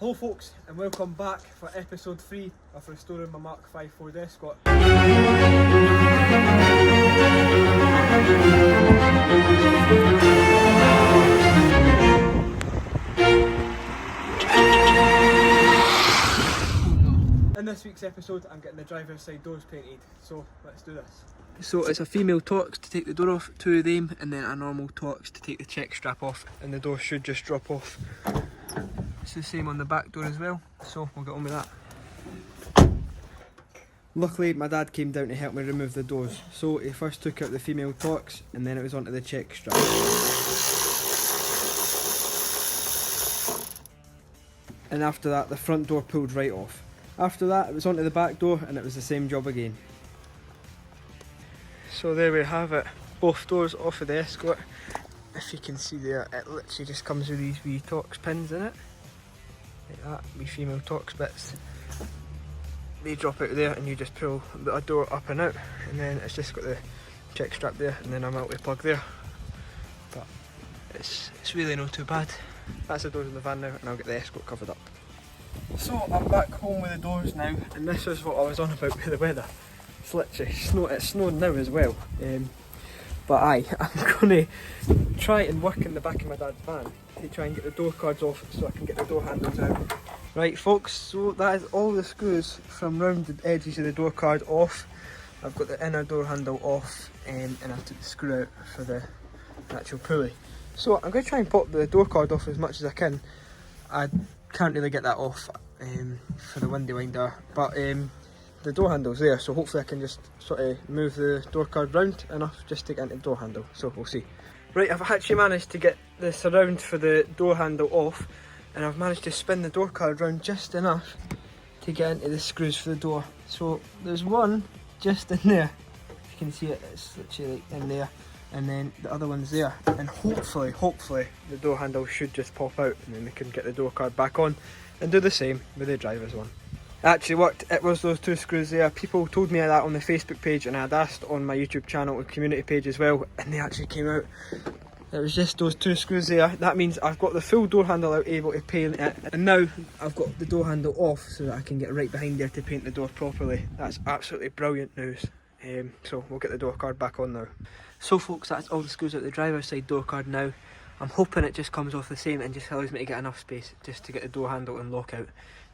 Hello folks, and welcome back for episode 3 of restoring my Mark 5 Ford Escort. In this week's episode I'm getting the driver's side doors painted, so let's do this. So it's a female Torx to take the door off, 2 of them, and then a normal Torx to take the check strap off, and the door should just drop off. It's the same on the back door as well, so we'll get on with that. Luckily my dad came down to help me remove the doors, so he first took out the female Torx and then it was onto the check strap. And after that the front door pulled right off. After that it was onto the back door and it was the same job again. So there we have it, both doors off of the Escort. If you can see there, it literally just comes with these wee Torx pins in it. Like that, wee female Torx bits. They drop out there and you just pull the door up and out, and then it's just got the check strap there and then a multi-plug there. But it's really not too bad. That's the doors in the van now, and I'll get the Escort covered up. So I'm back home with the doors now, and this is what I was on about with the weather. It's literally it's snowing now as well. But I'm going to try and work in the back of my dad's van to try and get the door cards off so I can get the door handles out. Right folks, so that is all the screws from round the edges of the door card off. I've got the inner door handle off, and I took the screw out for the actual pulley. So I'm going to try and pop the door card off as much as I can. I can't really get that off for the window winder, but the door handle's there, so hopefully I can just sort of move the door card round enough just to get into the door handle, so we'll see. Right, I've actually managed to get the surround for the door handle off, and I've managed to spin the door card round just enough to get into the screws for the door. So there's one just in there, if you can see it, it's literally like in there, and then the other one's there, and hopefully the door handle should just pop out and then we can get the door card back on and do the same with the driver's one. It actually worked, it was those 2 screws there. People told me that on the Facebook page, and I had asked on my YouTube channel and community page as well, and they actually came out. It was just those 2 screws there. That means I've got the full door handle out, able to paint it, and now I've got the door handle off so that I can get right behind there to paint the door properly. That's absolutely brilliant news. So we'll get the door card back on now. So folks, that's all the screws out the driver's side door card now. I'm hoping it just comes off the same and just allows me to get enough space just to get the door handle and lock out.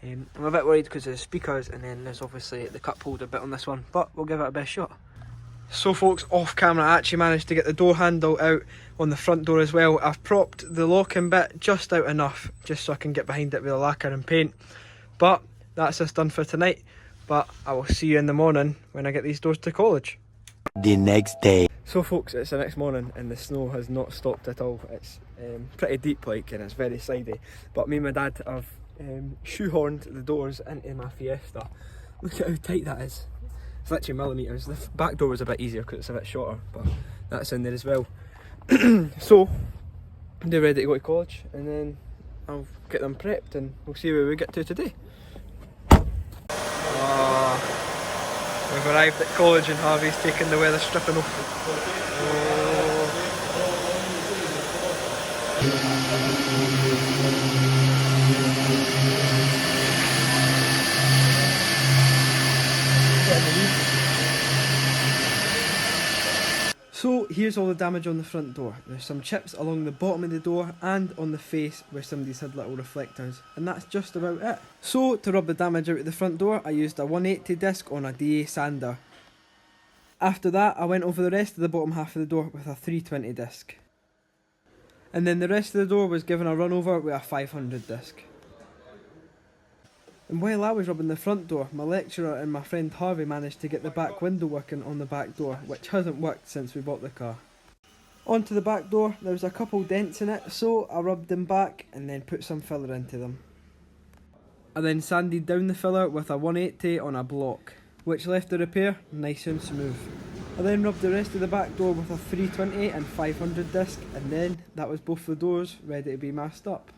I'm a bit worried because there's speakers, and then there's obviously the cup holder bit on this one, but we'll give it a best shot. So folks, off camera I actually managed to get the door handle out on the front door as well. I've propped the locking bit just out enough just so I can get behind it with a lacquer and paint. But that's us done for tonight, but I will see you in the morning when I get these doors to college. The next day. So folks, it's the next morning and the snow has not stopped at all. It's pretty deep like, and it's very slidey, but me and my dad have shoehorned the doors into my Fiesta. Look at how tight that is. It's literally millimetres. The back door was a bit easier because it's a bit shorter, but that's in there as well. So they're ready to go to college, and then I'll get them prepped and we'll see where we get to today. We've arrived at college and Harvey's taken the weather stripping off. So here's all the damage on the front door. There's some chips along the bottom of the door and on the face where somebody's had little reflectors, and that's just about it. So to rub the damage out of the front door, I used a 180 disc on a DA sander. After that I went over the rest of the bottom half of the door with a 320 disc. And then the rest of the door was given a run over with a 500 disc. And while I was rubbing the front door, my lecturer and my friend Harvey managed to get the back window working on the back door, which hasn't worked since we bought the car. Onto the back door, there was a couple dents in it, so I rubbed them back and then put some filler into them. I then sanded down the filler with a 180 on a block, which left the repair nice and smooth. I then rubbed the rest of the back door with a 320 and 500 disc, and then that was both the doors ready to be masked up.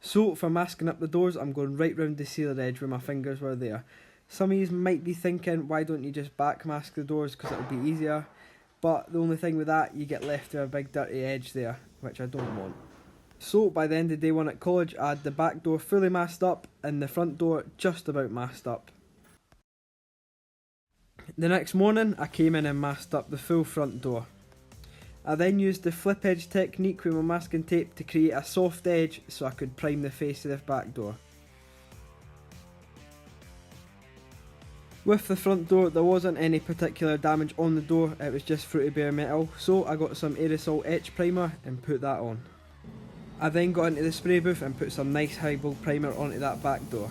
So for masking up the doors, I'm going right round the sealer edge where my fingers were there. Some of you might be thinking, why don't you just back mask the doors because it'll be easier, but the only thing with that, you get left with a big dirty edge there, which I don't want. So by the end of day one at college, I had the back door fully masked up and the front door just about masked up. The next morning I came in and masked up the full front door. I then used the flip edge technique with my masking tape to create a soft edge so I could prime the face of the back door. With the front door there wasn't any particular damage on the door, it was just fruity bare metal, so I got some aerosol etch primer and put that on. I then got into the spray booth and put some nice high bulk primer onto that back door.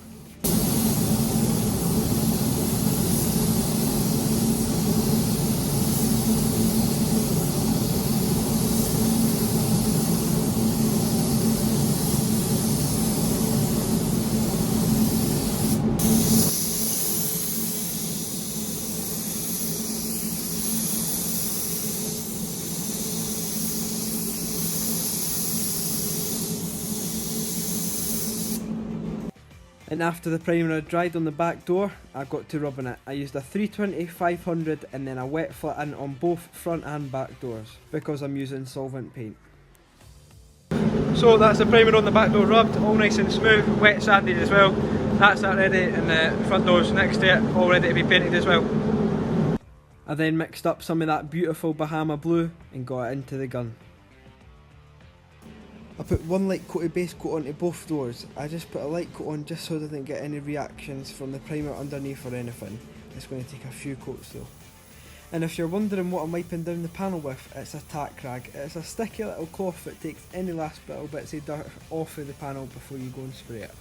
And after the primer had dried on the back door, I got to rubbing it. I used a 320/500 and then a wet flat in on both front and back doors, because I'm using solvent paint. So that's the primer on the back door rubbed, all nice and smooth, wet sanded as well. That's that ready, and the front doors next to it, all ready to be painted as well. I then mixed up some of that beautiful Bahama blue and got it into the gun. I put one light coated base coat onto both doors. I just put a light coat on just so I didn't get any reactions from the primer underneath or anything. It's going to take a few coats though. And if you're wondering what I'm wiping down the panel with, it's a tack rag. It's a sticky little cloth that takes any last little bits of dirt off of the panel before you go and spray it.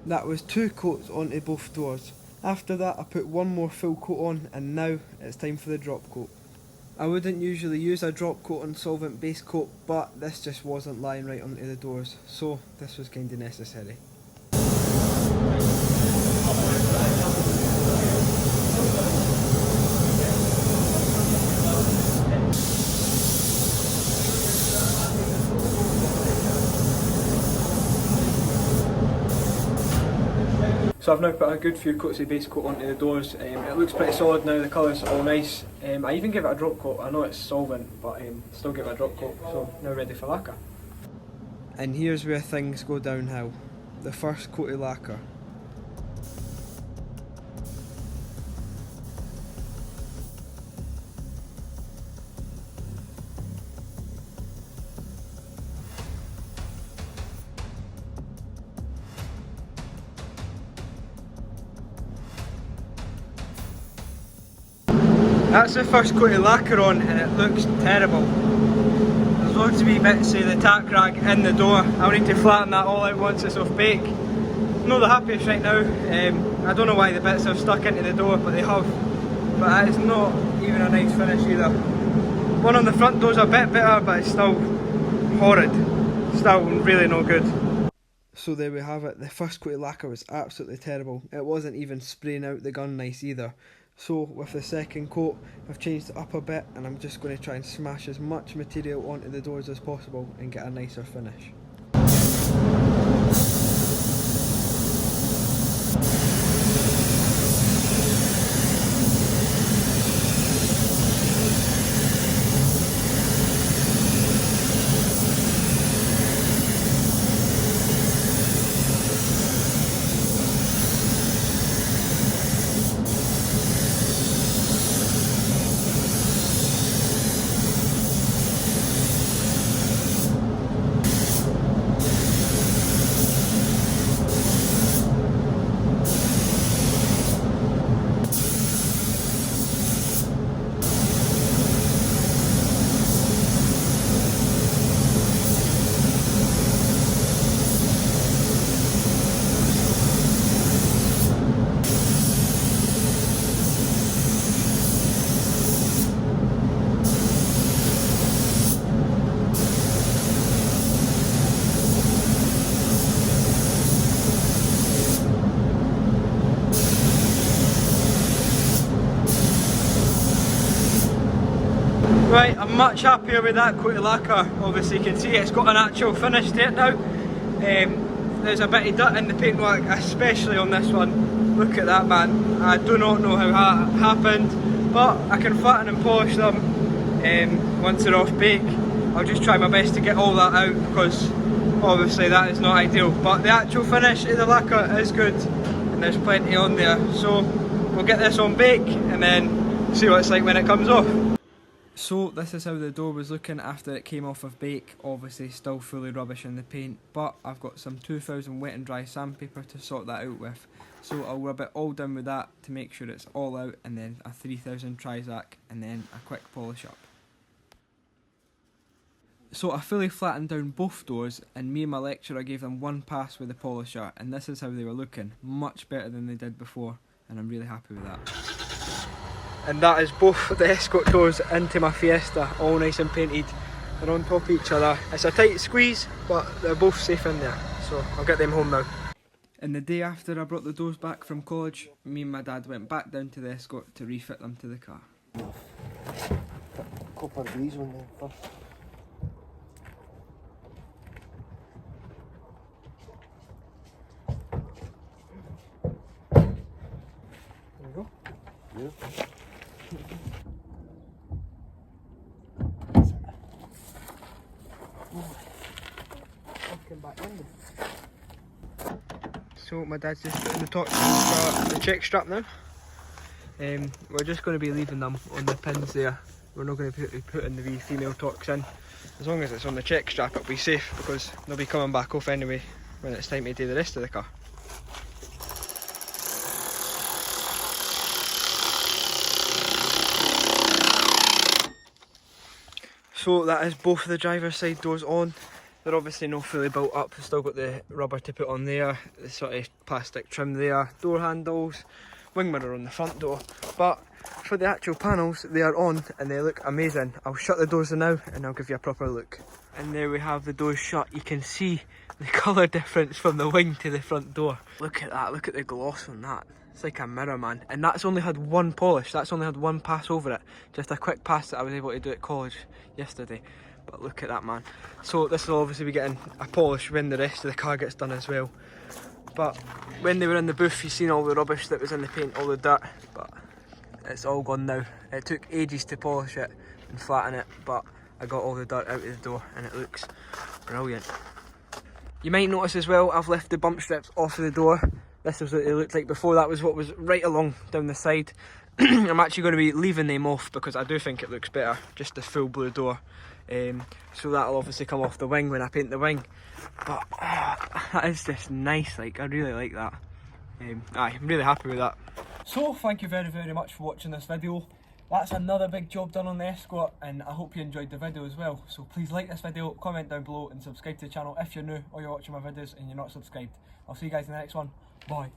That was 2 coats onto both doors. After that I put one more full coat on, and now it's time for the drop coat. I wouldn't usually use a drop coat on solvent base coat, but this just wasn't lying right onto the doors, so this was kinda necessary. So I've now put a good few coats of base coat onto the doors. It looks pretty solid now, the colour's all nice. I even give it a drop coat. I know it's solvent, but still give it a drop coat, so now ready for lacquer. And here's where things go downhill. The first coat of lacquer. That's the first coat of lacquer on, and it looks terrible. There's loads of wee bits of the tack rag in the door. I'll need to flatten that all out once it's off bake. I'm not the happiest right now. I don't know why the bits have stuck into the door, but they have. But it's not even a nice finish either. One on the front door's a bit better, but it's still horrid. Still really no good. So there we have it. The first coat of lacquer was absolutely terrible. It wasn't even spraying out the gun nice either. So with the second coat, I've changed it up a bit, and I'm just going to try and smash as much material onto the doors as possible and get a nicer finish. Right, I'm much happier with that coat of lacquer. Obviously you can see it's got an actual finish to it now. There's a bit of dirt in the paintwork, especially on this one. Look at that, man. I do not know how that happened, but I can flatten and polish them once they're off bake. I'll just try my best to get all that out because obviously that is not ideal. But the actual finish of the lacquer is good and there's plenty on there. So we'll get this on bake and then see what it's like when it comes off. So this is how the door was looking after it came off of bake. Obviously still fully rubbish in the paint, but I've got some 2000 wet and dry sandpaper to sort that out with. So I'll rub it all down with that to make sure it's all out, and then a 3000 Trizac and then a quick polish up. So I fully flattened down both doors and me and my lecturer gave them one pass with the polisher, and this is how they were looking. Much better than they did before, and I'm really happy with that. And that is both the Escort doors into my Fiesta, all nice and painted. They're on top of each other. It's a tight squeeze, but they're both safe in there, so I'll get them home now. And the day after I brought the doors back from college, me and my dad went back down to the Escort to refit them to the car. Couple of these on there first. There we go. Yeah. So my dad's just putting the top the check strap now. We're just going to be leaving them on the pins there. We're not going to be putting the wee female Torx in. As long as it's on the check strap it'll be safe because they'll be coming back off anyway when it's time to do the rest of the car. So that is both the driver's side doors on. They're obviously not fully built up, they've still got the rubber to put on there, the sort of plastic trim there, door handles, wing mirror on the front door. But for the actual panels, they are on and they look amazing. I'll shut the doors now and I'll give you a proper look. And there we have the doors shut. You can see the colour difference from the wing to the front door. Look at that, look at the gloss on that. It's like a mirror, man. And that's only had one polish, that's only had one pass over it. Just a quick pass that I was able to do at college yesterday. But look at that, man. So this will obviously be getting a polish when the rest of the car gets done as well. But when they were in the booth, you've seen all the rubbish that was in the paint, all the dirt. But it's all gone now. It took ages to polish it and flatten it, but I got all the dirt out of the door and it looks brilliant. You might notice as well, I've left the bump strips off of the door. This is what they looked like before. That was what was right along down the side. I'm actually going to be leaving them off because I do think it looks better, just the full blue door. So that'll obviously come off the wing when I paint the wing. But that is just nice, like I really like that. I'm really happy with that. So thank you very much for watching this video. That's another big job done on the Escort, and I hope you enjoyed the video as well. So please like this video, comment down below and subscribe to the channel if you're new or you're watching my videos and you're not subscribed. I'll see you guys in the next one. Bye.